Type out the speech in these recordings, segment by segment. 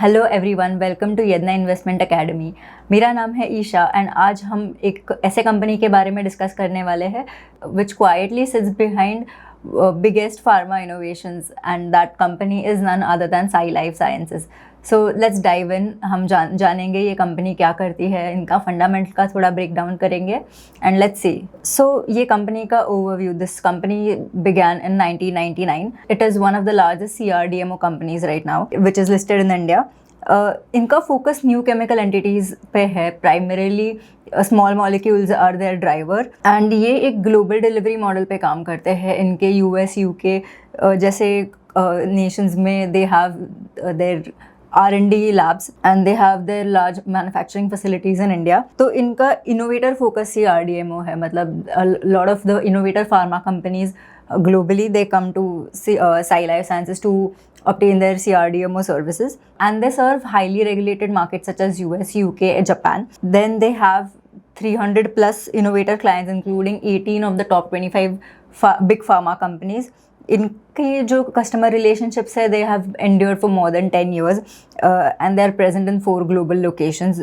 Hello everyone, welcome to Yadnya investment academy. मेरा नाम है ईशा एंड आज हम एक ऐसे कंपनी के बारे में डिस्कस करने वाले हैं which quietly sits behind biggest pharma innovations and that company is none other than Sai life sciences. So let's dive in. हम जानेंगे ये कंपनी क्या करती है, इनका फंडामेंटल का थोड़ा ब्रेक डाउन करेंगे एंड लेट्स सी। सो ये कंपनी का overview, this company began in 1999. It is one of the largest CRDMO companies right now, which is listed in India. इनका फोकस न्यू केमिकल एंटिटीज़ पे है, primarily small molecules are their driver and ये एक global delivery model पे काम करते हैं। इनके US UK जैसे नेशंस में they have their R&D labs and they have their large manufacturing facilities in India. तो इनका innovator focus CRDMO है, मतलब a lot of the innovator pharma companies globally they come to Sai Life Sciences to obtain their CRDMO services, and they serve highly regulated markets such as US, UK, Japan. Then they have 300 plus innovator clients including 18 of the top 25 big pharma companies. इनके जो customer relationships है they have endured for more than 10 years and they are present in 4 global locations.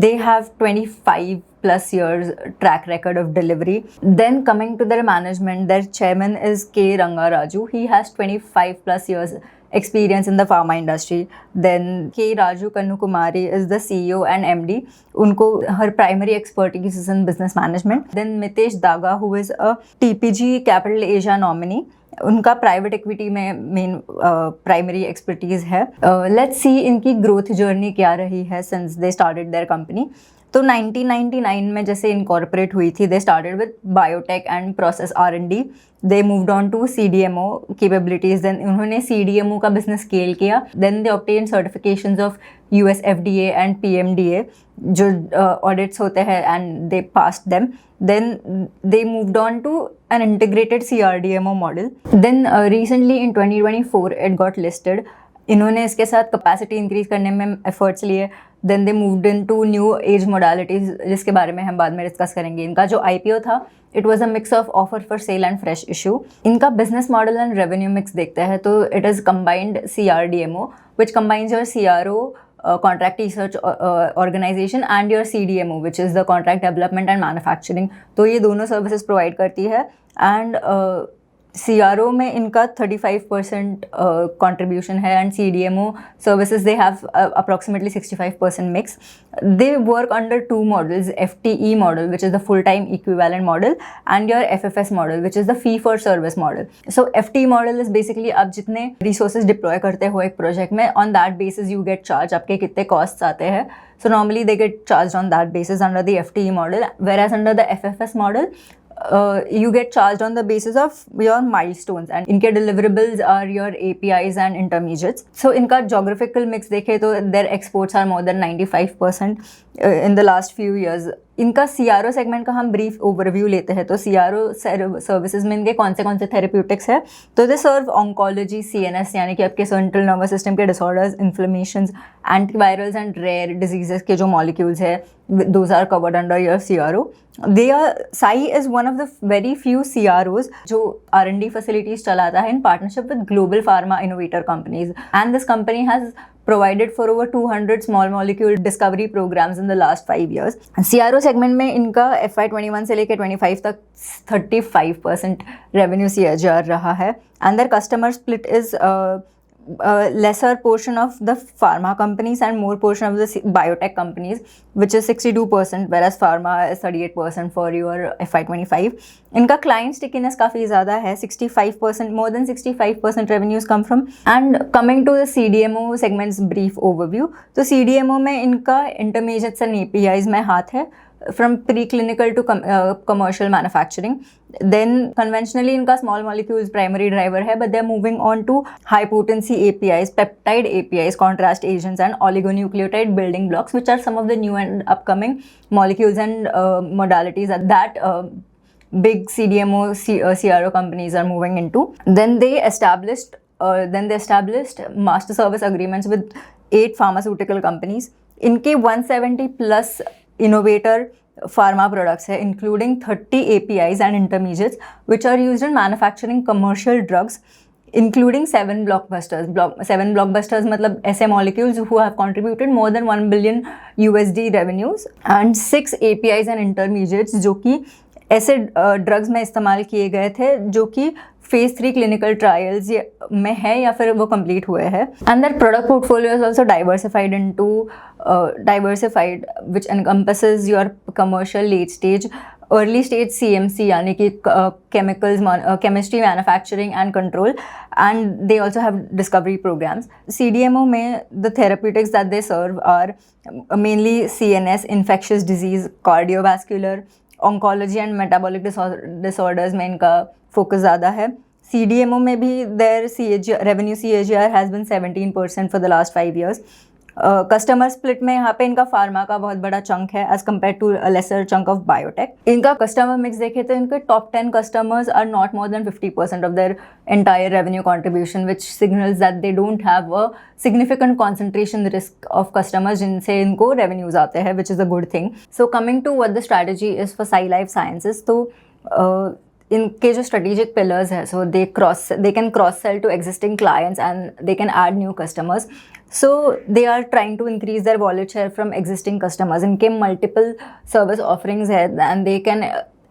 They have 25 plus years track record of delivery. Then coming to their management, their chairman is K. Ranga Raju. He has 25 plus years experience in the pharma industry. Then K. Raju Kannukumari is the CEO and MD. उनको her primary expertise is in business management. Then Mitesh Daga, who is a TPG Capital Asia nominee. उनका private equity में main primary expertise है. Let's see इनकी growth journey क्या रही है since they started their company. तो 1999 में जैसे इनकॉर्पोरेट हुई थी, they started with biotech and process R&D. They moved on to CDMO capabilities. Then उन्होंने CDMO का बिजनेस स्केल किया. Then they obtain certifications of US FDA and PMDA जो audits होते हैं and they passed them. Then they moved on to an integrated CRDMO model. Then recently in 2024 it got listed. इन्होंने इसके साथ capacity increase करने में efforts लिए. Then they moved into new age modalities जिसके बारे में हम बाद में डिस्कस करेंगे. इनका जो IPO था it was a mix of offer for sale and fresh issue. इनका business model and revenue mix देखते हैं तो it is combined CRDMO which combines your CRO contract research organization and your CDMO which is the contract development and manufacturing. तो ये दोनों services provide करती है and CRO में इनका 35% contribution है and CDMO services they have approximately 65% mix. They work under 2 models, FTE model which is the full-time equivalent model and your FFS model which is the fee for service model. So FTE model is basically आप जितने resources deploy करते हो एक project में, on that basis you get charged, आपके कितने costs आते हैं. So normally they get charged on that basis under the FTE model, whereas under the FFS model you get charged on the basis of your milestones and इनके deliverables are your APIs and intermediates. So इनका geographical mix देखे तो their exports are more than 95% in the last few years. इनका CRO segment का हम brief overview लेते हैं. तो CRO सर्विसेज में इनके कौन से थेरेप्यूटिक्स है. तो दे सर्व ऑन्कोलॉजी, CNS यानी कि आपके सेंट्रल नर्वस सिस्टम के disorders, inflammations, antivirals and rare diseases के जो मॉलिक्यूल्स है those are covered under your CRO. Sai is one of the very few CROs जो R&D फैसिलिटीज चलाता है in partnership with global pharma innovator companies and this company has provided for over 200 small molecule discovery programs in the last 5 years. CRO segment में इनका FY21 से लेकर 25 तक 35% revenue CAGR रहा है and their customer split is lesser portion of the pharma companies and more portion of the biotech companies which is 62% whereas pharma is 38% for your FY25. इनका client stickiness काफ़ी ज़्यादा है, 65%, more than 65% revenues come from. And coming to the CDMO segments brief overview, तो CDMO में इनका intermediates and APIs में हाथ है from preclinical to commercial manufacturing. Then conventionally इनका small molecules primary driver है, but they're moving on to high potency APIs, peptide APIs, contrast agents and oligonucleotide building blocks which are some of the new and upcoming molecules and modalities that big CDMO CRO companies are moving into. Then they established master service agreements with 8 pharmaceutical companies. इनके 170 plus innovator pharma products hai, including 30 APIs and intermediates which are used in manufacturing commercial drugs including 7 blockbusters. 7 blockbusters मतलब ऐसे molecules who have contributed more than $1 billion USD revenues and 6 APIs and intermediates जो कि ऐसे drugs में इस्तेमाल किए गए थे जो कि फेज 3 क्लिनिकल ट्रायल्स में है या फिर वो कंप्लीट हुए हैं. And that product portfolio is also diversified which encompasses your commercial late stage early stage CMC यानी कि chemicals chemistry manufacturing and control and they also have discovery programs. CDMO में the therapeutics that they serve are mainly CNS, infectious disease, cardiovascular, oncology and metabolic disorders में इनका focus ज़्यादा है. CDMO में भी their revenue CAGR has been 17% for the last 5 years. Customer split में यहाँ पे इनका फार्मा का बहुत बड़ा चंक है as compare to lesser chunk of biotech. इनका कस्टमर मिक्स देखे तो इनके top 10 customers are not more than 50% of their entire revenue contribution which signals that they don't have a significant concentration risk of customers जिनसे इनको revenues आते हैं which is a good thing. So coming to what the strategy is for Sai life sciences. तो इनके जो strategic pillars है सो दे can cross sell to existing clients and they can add new customers. So they are trying to increase their wallet share from existing customers. इनके multiple service offerings है and they can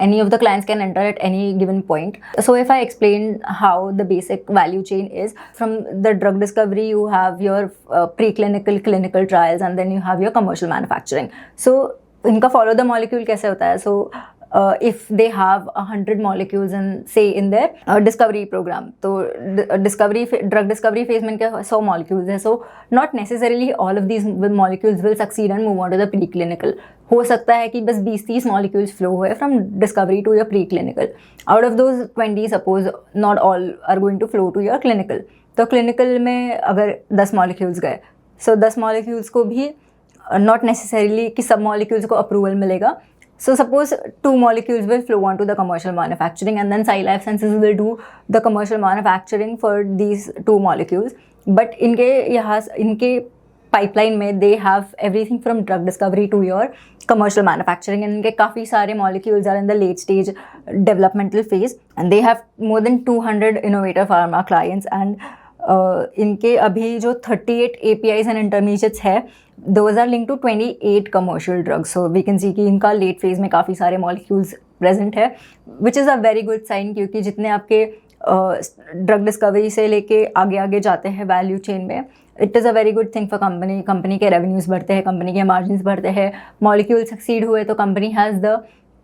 any of the clients can enter at any given point. So if I explain how the basic value chain is, from the drug discovery you have your preclinical, clinical trials and then you have your commercial manufacturing. So इनका follow the molecule कैसे होता है? So if they have 100 molecules and say in their discovery program, तो drug discovery phase में इनके 100 molecules है. So not necessarily all of these molecules will succeed and move on to the preclinical. हो सकता है कि बस 20-30 molecules flow हुए from discovery to your preclinical. Out of those 20 suppose not all are going to flow to your clinical. तो clinical में अगर 10 molecules गए, so 10 molecules को भी not necessarily कि सब molecules को approval मिलेगा. So suppose 2 molecules will flow on to the commercial manufacturing and then Sai Life Sciences will do the commercial manufacturing for these 2 molecules. But इनके pipeline में they have everything from drug discovery to your commercial manufacturing and इनके काफ़ी सारे molecules are in the late stage developmental phase and they have more than 200 innovator pharma clients and इनके अभी जो 38 APIs and intermediates है those are linked to 28 commercial drugs. So we can see कि इनका late phase में काफ़ी सारे molecules present है which is a very good sign क्योंकि जितने आपके drug discovery से लेके आगे आगे जाते हैं value chain में it is a very good thing for company के revenues बढ़ते हैं, company के margins बढ़ते हैं, molecule succeed हुए तो company has the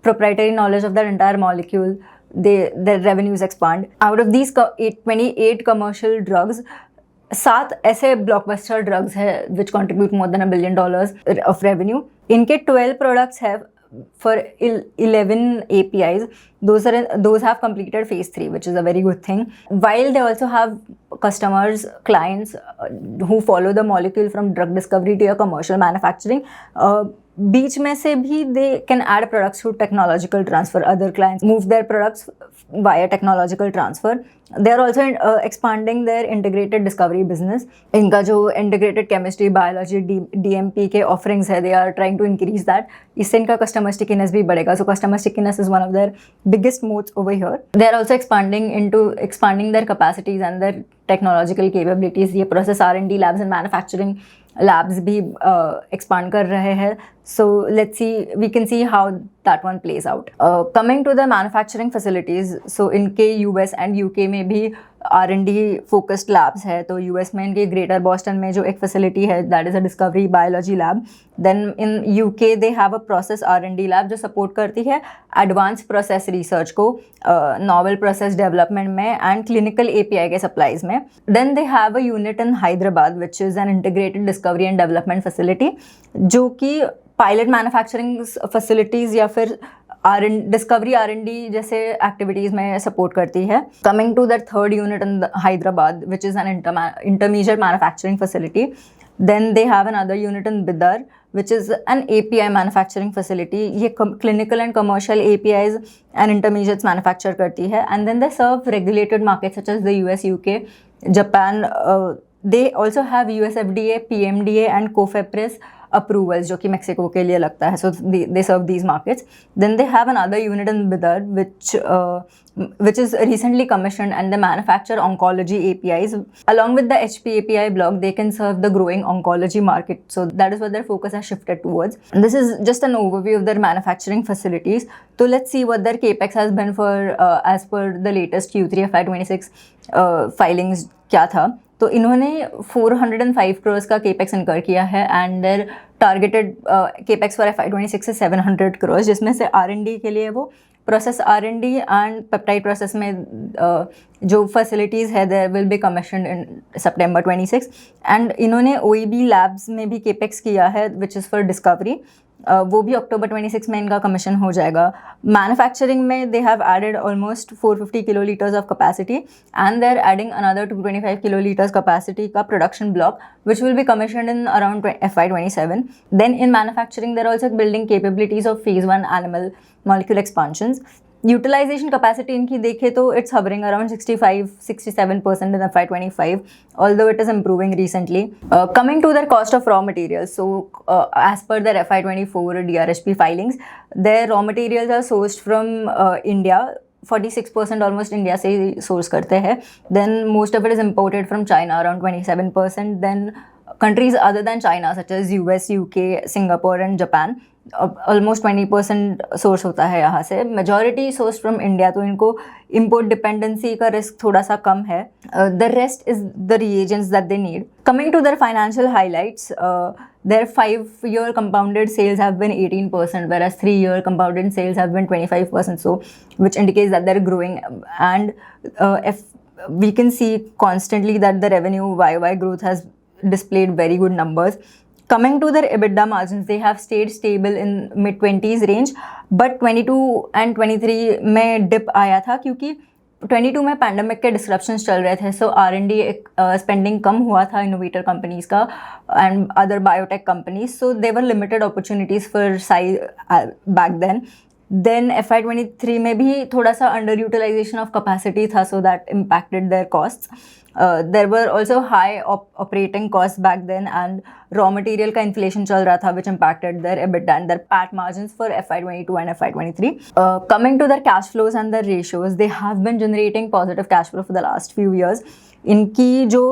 proprietary knowledge of that entire molecule. Their revenues expand. Out of these 28 commercial drugs, 7 ऐसे blockbuster drugs है which contribute more than $1 billion of revenue. इनके 12 products have for 11 APIs. Those have completed phase 3, which is a very good thing. While they also have customers, clients who follow the molecule from drug discovery to your commercial manufacturing. बीच में से भी they can add products through technological transfer. Other clients move their products via technological transfer. They are also expanding their integrated discovery business. इनका जो integrated chemistry, biology, DMP के offerings है, they are trying to increase that. इससे इनका customer stickiness भी बढ़ेगा. So customer stickiness is one of their biggest moats over here. They are also expanding their capacities and their technological capabilities. ये process R&D labs and manufacturing labs भी expand कर रहे हैं. So let's see, we can see how that one plays out. Coming to the manufacturing facilities, so इनके US and UK में भी R&D focused labs है. तो US में इनके Greater Boston में जो एक facility है that is a discovery biology lab. Then in UK they have a process R&D lab जो support करती है advanced process research को novel process development में and clinical API के supplies में. Then they have a unit in Hyderabad which is an integrated discovery and development facility जो कि pilot manufacturing facilities या फिर डिस्कवरी R&D जैसे एक्टिविटीज़ में सपोर्ट करती है. Coming to that third unit in Hyderabad which is an intermediate manufacturing facility. Then they have another unit in Bidar which is an API manufacturing facility. ये clinical and commercial APIs and intermediates manufacture करती है. And then they serve regulated markets such as the US, UK, Japan. They also have US FDA, PMDA and COFEPRIS approvals जो कि Mexico के लिए लगता है, so they serve these markets. Then they have another unit in Bidar which is recently commissioned, and they manufacture oncology APIs. Along with the HP API block, they can serve the growing oncology market. So that is what their focus has shifted towards. And this is just an overview of their manufacturing facilities. So let's see what their capex has been for as per the latest Q3 FY26 filings क्या था. तो इन्होंने 405 crores का capex incur किया है, and their targeted capex for FY26 से 700 crores, जिसमें से R&D के लिए वो process R&D and peptide process में जो फैसिलिटीज़ है there will be commissioned in September 26. And इन्होंने OEB लैब्स में भी केपेक्स किया है विच इज़ फॉर डिस्कवरी, वो भी October 26 में इनका कमीशन हो जाएगा. मैन्युफैक्चरिंग में they have added almost 450 kiloliters of capacity, and they are adding another 225 kiloliters capacity का production block which will be commissioned in around FY27. Then in manufacturing there also building capabilities of phase 1 animal molecule expansions. Utilisation capacity इनकी देखे तो it's hovering around 65-67% in FY25, although it is improving recently. Coming to their cost of raw materials, so as per their FY24 DRHP filings, their raw materials are sourced from India. 46% almost India से source करते हैं. Then most of it is imported from China, around 27%. Then countries other than China such as US, UK, Singapore and Japan, almost 20% source होता है यहाँ से. Majority source from India, तो इनको import dependency का रिस्क थोड़ा सा कम है. The rest is the reagents that they need. Coming to their financial highlights, their 5-year compounded sales have been 18%, whereas 3-year compounded sales have been 25%, so which indicates that they're growing. And if we can see constantly that the revenue YY growth has displayed very good numbers. Coming to their EBITDA margins, they have stayed stable in mid-20s range, but 22 and 23 में dip आया था क्योंकि 22 में pandemic के डिस्क्रप्शंस चल रहे थे, सो R&D spending कम हुआ था इनोवेटर कंपनीज का and other biotech companies, so they were limited opportunities for size back then. Then FY23 में भी थोड़ा सा अंडर यूटिलाइजेशन ऑफ कैपेसिटी था, so that impacted their costs. There were also high operating costs back then, and raw material का inflation चल रहा था which impacted their EBITDA and their PAT margins for FY22 and FY23. Coming to their cash flows and their ratios, they have been generating positive cash flow for the last few years. इनकी जो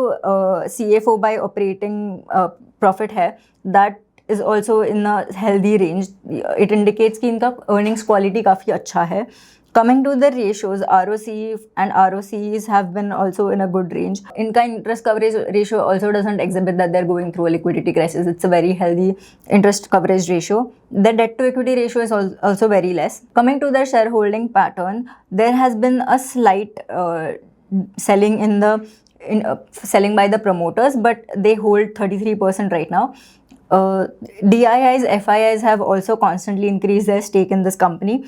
CFO by operating profit है that is also in a healthy range. It indicates कि इनका earnings quality काफ़ी अच्छा है. Coming to the ratios, ROC and ROCs have been also in a good range. Inka interest coverage ratio also doesn't exhibit that they're going through a liquidity crisis. It's a very healthy interest coverage ratio. The debt to equity ratio is also very less. Coming to their shareholding pattern, there has been a slight selling by the promoters, but they hold 33% right now. DIIs, FIIs have also constantly increased their stake in this company.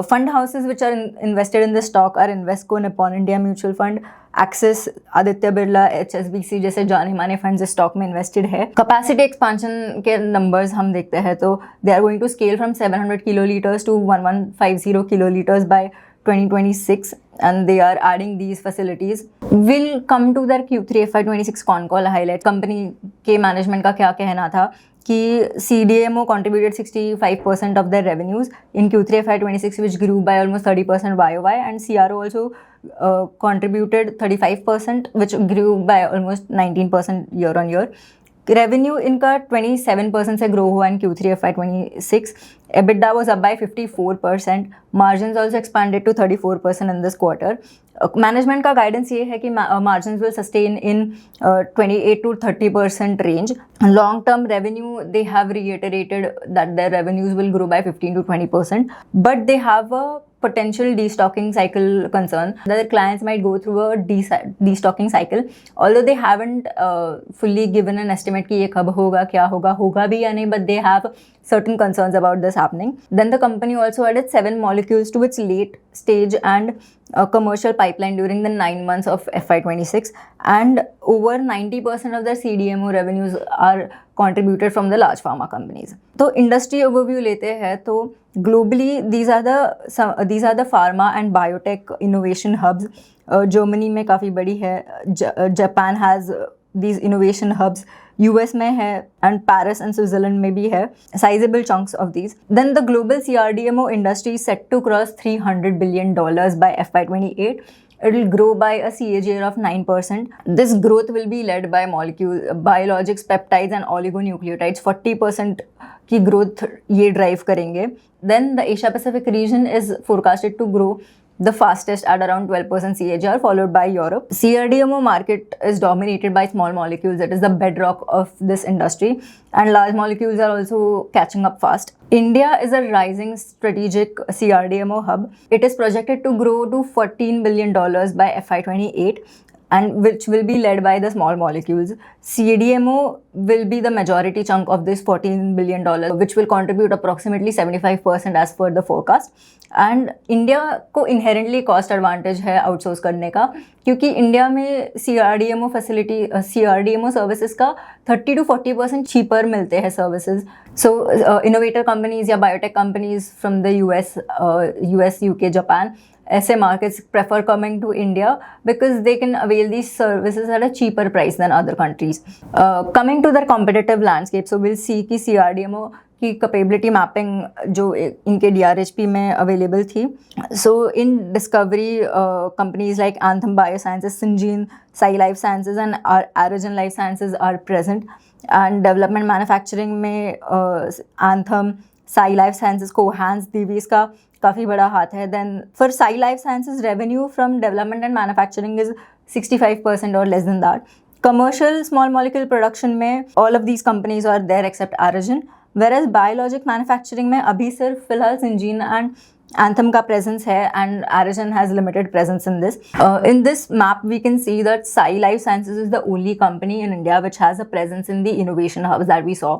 Fund houses which are invested in the stock are Invesco, Nippon India Mutual Fund, Axis, Aditya Birla, HSBC जैसे जाने माने funds stock में invested है. Capacity expansion के numbers हम देखते हैं तो they are going to scale from 700 kiloliters to 1150 kiloliters by 2026, and they are adding these facilities. We'll come to their Q3 FY26 con call highlight. Company के management का क्या कहना था कि CDMO contributed 65% of their revenues in Q3 FY26, which grew by almost 30% YOY, and CRO also contributed 35%, which grew by almost 19% year on year. Revenue इनका 27% से grow हुआ इन Q3 FY26. EBITDA was up by 54%. Margins also expanded to 34% in this quarter. Management का guidance ये है कि margins will sustain in 28 to 30% range. Long term revenue they have reiterated that their revenues will grow by 15 to 20%, but they have a potential destocking cycle concern that their clients might go through a destocking cycle, although they haven't fully given an estimate कि ये कब होगा, क्या होगा भी या नहीं, but they have certain concerns about this happening. Then the company also added 7 molecules to its late stage and commercial pipeline during the 9 months of FY26, and over 90% of their CDMO revenues are contributed from the large pharma companies. तो industry overview लेते हैं तो globally these are the pharma and biotech innovation hubs. Germany में काफ़ी बड़ी है. Japan has these innovation hubs. US में है and Paris and Switzerland में भी है, sizable chunks of these. Then the global CRDMO industry is set to cross $300 billion by FY28. It will grow by a CAGR of 9%. This growth will be led by biologics, peptides and oligonucleotides. 40% की growth ये drive करेंगे. Then the Asia Pacific region is forecasted to grow the fastest at around 12% CAGR, followed by Europe. CRDMO market is dominated by small molecules. It is the bedrock of this industry, and large molecules are also catching up fast. India is a rising strategic CRDMO hub. It is projected to grow to $14 billion by FY28, and which will be led by the small molecules. CDMO will be the majority chunk of this $14 billion, which will contribute approximately 75% as per the forecast. And India को inherently cost advantage है outsource करने का, क्योंकि India में CRDMO facility, CRDMO services का 30 to 40% cheaper मिलते हैं services. So innovator companies या biotech companies from the US, UK, Japan, ऐसे markets prefer coming to India because they can avail these services at a cheaper price than other countries. Coming to their competitive landscape, so we'll see कि CRDMO की capability mapping जो इनके DRHP में available थी. So in discovery companies like Anthem biosciences, Syngene, Sai life sciences and Aragen life sciences are present. And development manufacturing में Anthem, Sai life sciences, Cohance, Divi's का काफ़ी बड़ा हाथ है. Then for Sai life sciences revenue from development and manufacturing is 65% or less than that. Commercial small molecule production में all of these companies are there except एरोजन. Whereas biologic manufacturing में अभी सिर्फ फिलहाल Syngene and Anthem का presence है, and Arogen has limited presence in this. In this map, we can see that Sai Life Sciences is the only company in India which has a presence in the innovation hubs that we saw.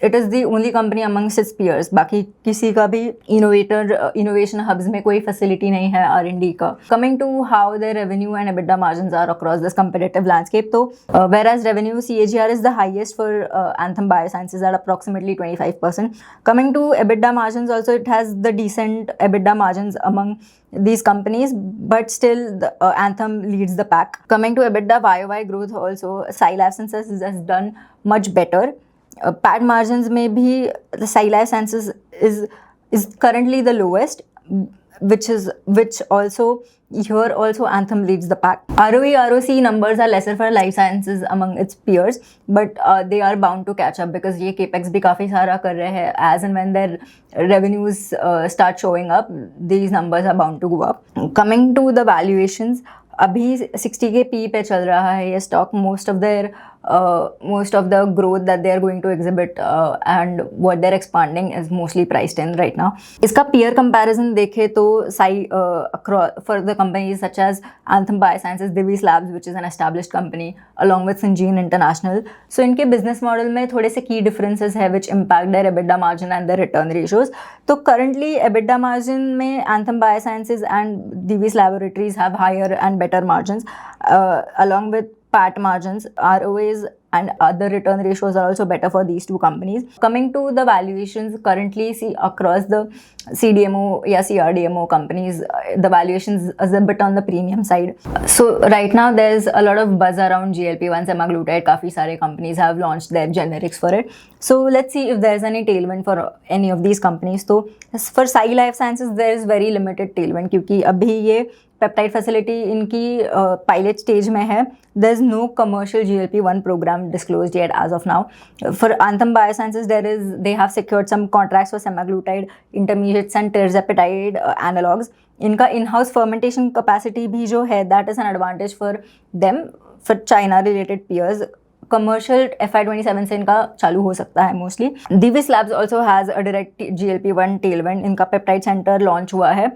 It is the only company amongst its peers. बाकी किसी का भी innovation hubs में कोई facility नहीं है R&D का. Coming to how the revenue and EBITDA margins are across this competitive landscape, तो whereas revenue CAGR is the highest for Anthem Biosciences at approximately 25%. Coming to EBITDA margins also, it has the decent EBITDA margins among these companies, but still Anthem leads the pack. Coming to EBITDA YOY growth also, Sai Life Sciences has done much better. PAT margins में भी the Sai Life Sciences is currently the lowest, which also here also Anthem leads the pack. ROE, ROC numbers are lesser for life sciences among its peers, but they are bound to catch up because ये capex भी काफ़ी सारा कर रहे हैं. As and when their revenues start showing up, these numbers are bound to go up. Coming to the valuations, अभी 60 के P पे चल रहा है ये stock. Most of the growth that they are going to exhibit and what they're expanding is mostly priced in right now. इसका peer comparison देखे तो for the companies such as Anthem Biosciences, Divi's Labs, which is an established company, along with Syngene International. So इनके business model में थोड़े से key differences है which impact their EBITDA margin and their return ratios. तो currently EBITDA margin में Anthem Biosciences and Divi's Laboratories have higher and better margins, along with PAT margins. ROAs and other return ratios are also better for these two companies. Coming to the valuations, currently see across the CDMO या CRDMO companies, the valuations is a bit on the premium side. So right now there's a lot of buzz around GLP-1 semaglutide. काफ़ी सारे companies have launched their generics for it. So let's see if there's any tailwind for any of these companies. तो for Sai Life Sciences there is very limited tailwind क्योंकि अभी ये peptide facility इनकी pilot stage में है. There is no commercial GLP-1 program disclosed yet as of now. For Anthem Biosciences, they have secured some contracts for semaglutide intermediates and tirzepatide analogs. इनका in-house fermentation capacity भी जो है, that is an advantage for them. For China related peers, commercial FY27 से इनका चालू हो सकता है mostly. Divi's Labs also has a direct GLP-1 tailwind. इनका पेप्टाइड सेंटर लॉन्च हुआ है.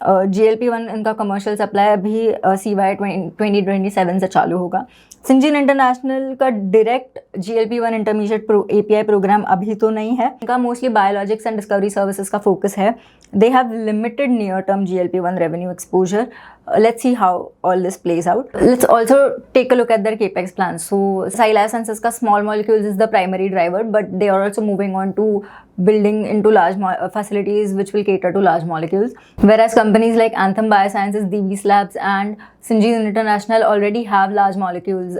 GLP-1 इनका कमर्शियल सप्लाई अभी CY 2027 से चालू होगा. सिंजीन इंटरनेशनल का direct GLP-1 intermediate API programme अभी तो नहीं है. इनका mostly biologics and discovery services का फोकस है. They have limited near-term GLP-1 revenue exposure. Let's see how all this plays out. Let's also take a look at their capex plans. So, Sai Life Sciences का small molecules is the primary driver, but they are also moving on to building into large facilities which will cater to large molecules. Whereas companies like Anthem Biosciences, Divi's Labs, and Syngene International already have large molecules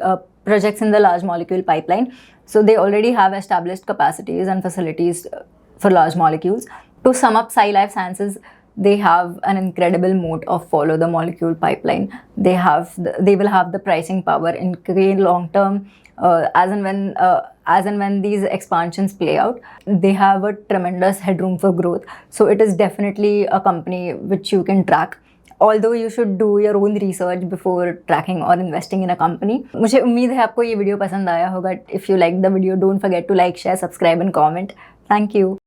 projects in the large molecule pipeline. So they already have established capacities and facilities for large molecules. To sum up, Sai Life Sciences, they have an incredible moat of follow the molecule pipeline. They will have the pricing power in create long term, as and when these expansions play out. They have a tremendous headroom for growth. So it is definitely a company which you can track. Although you should do your own research before tracking or investing in a company. मुझे उम्मीद है आपको ये video पसंद आया होगा. If you like the video, don't forget to like, share, subscribe and comment. Thank you.